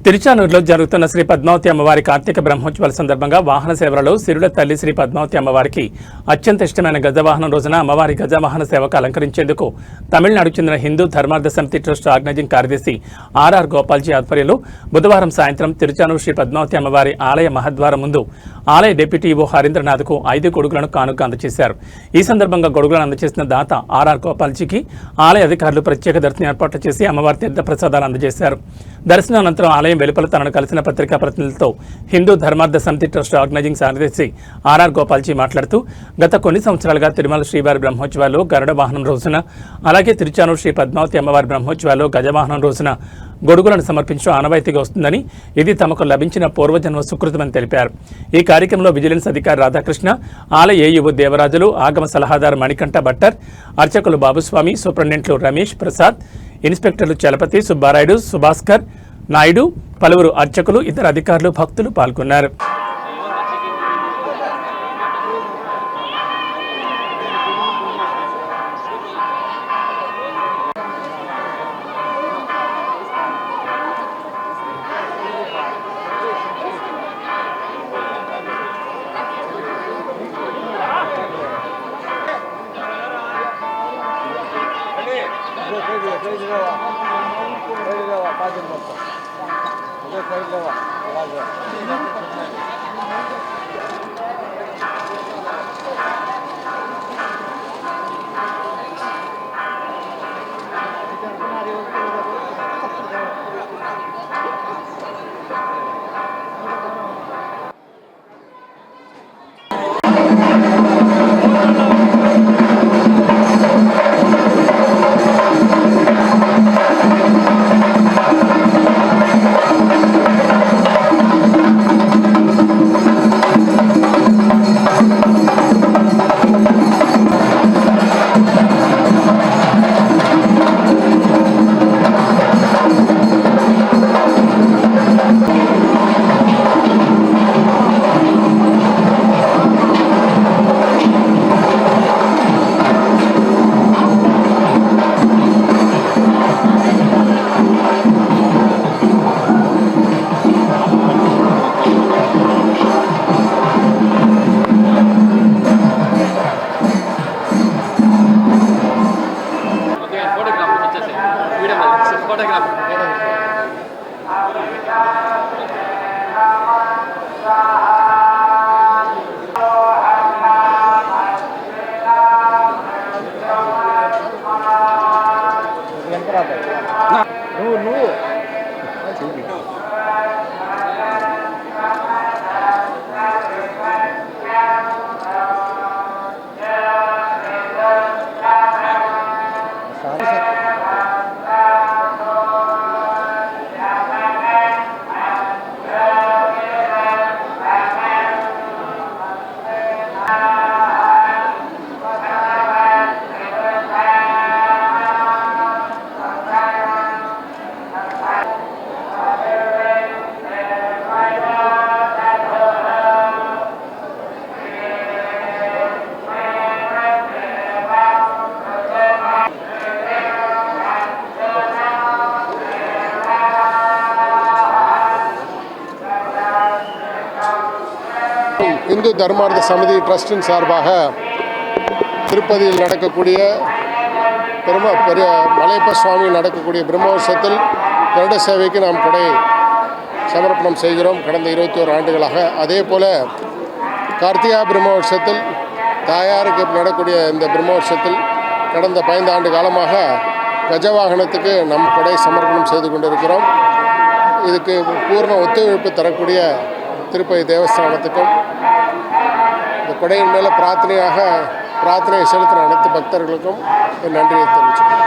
తిరుచానూరులో జరుగుతున్న శ్రీ పద్మావతి అమ్మవారి కార్తీక బ్రహ్మోత్సవాల సందర్భంగా వాహన సేవలలో సిరుల తల్లి శ్రీ పద్మావతి అమ్మవారికి అత్యంత ఇష్టమైన గజవాహనం రోజున అమ్మవారి గజవాహన సేవకు అలంకరించేందుకు తమిళనాడుకు చెందిన హిందూ ధర్మార్థ సమితి ట్రస్ట్ ఆర్గనైజింగ్ కార్యదర్శి ఆర్ఆర్ గోపాల్జీ ఆధ్వర్యంలో బుధవారం సాయంత్రం తిరుచానూరు శ్రీ పద్మావతి అమ్మవారి ఆలయ మహద్వారం ముందు ఆలయ డిప్యూటీ ఈవో హరీంద్రనాథ్కు 5 గొడుగులను కానుక అందజేశారు. ఈ సందర్భంగా గొడుగులను అందజేసిన దాత ఆర్ఆర్ గోపాల్జీకి ఆలయ అధికారులు ప్రత్యేక దర్శనం ఏర్పాట్లు చేసి అమ్మవారి తీర్థ ప్రసాదాలు అందజేశారు. దర్శనానంతరం ఆలయం వెలుపల తనను కలిసిన పత్రికా ప్రతినిధులతో హిందూ ధర్మార్థ సమితి ట్రస్ట్ ఆర్గనైజింగ్ కార్యదర్శి ఆర్ఆర్ గోపాల్జీ మాట్లాడుతూ గత కొన్ని సంవత్సరాలుగా తిరుమల శ్రీవారి బ్రహ్మోత్సవాల్లో గరుడ వాహనం రోజున అలాగే తిరుచానూరు శ్రీ పద్మావతి అమ్మవారి బ్రహ్మోత్సవాల్లో గజవాహనం రోజున గొడుగులను సమర్పించడం ఆనవాయితీగా వస్తుందని, ఇది తమకు లభించిన పూర్వజన్మ సుకృతమని తెలిపారు. ఈ కార్యక్రమంలో విజిలెన్స్ అధికారి రాధాకృష్ణ, ఆలయ ఏయువు దేవరాజులు, ఆగమ సలహాదారు మణికంఠ భట్టర్, అర్చకులు బాబుస్వామి, సూపరింటెండెంట్లు రమేష్ ప్రసాద్, ఇన్స్పెక్టర్లు చలపతి, సుబ్బారాయుడు, సుభాస్కర్ నాయుడు, పలువురు అర్చకులు, ఇతర అధికారులు, భక్తులు పాల్గొన్నారు. இந்து தர்மார்த்த சமிதி ட்ரஸ்டின் சார்பாக திருப்பதியில் நடக்கக்கூடிய பெரிய மலையப்ப சுவாமி நடக்கக்கூடிய பிரம்மோற்சவத்தில் கருட சேவைக்கு நாம் கொடை சமர்ப்பணம் செய்கிறோம் கடந்த 21 ஆண்டுகளாக. அதே போல் கார்த்திகா பிரம்மோற்சவத்தில் தாயாருக்கு நடக்கூடிய இந்த பிரம்மோற்சவத்தில் கடந்த 15 ஆண்டு காலமாக கஜவாகனத்துக்கு நம் கொடை சமர்ப்பணம் செய்து கொண்டிருக்கிறோம். இதுக்கு பூர்ண ஒத்துழைப்பு தரக்கூடிய திருப்பதி தேவஸ்தானத்துக்கும் இந்த கொடையின் மேலே பிரார்த்தனை செலுத்தின அனைத்து பக்தர்களுக்கும் என் நன்றியை தெரிவிச்சுக்கிறேன்.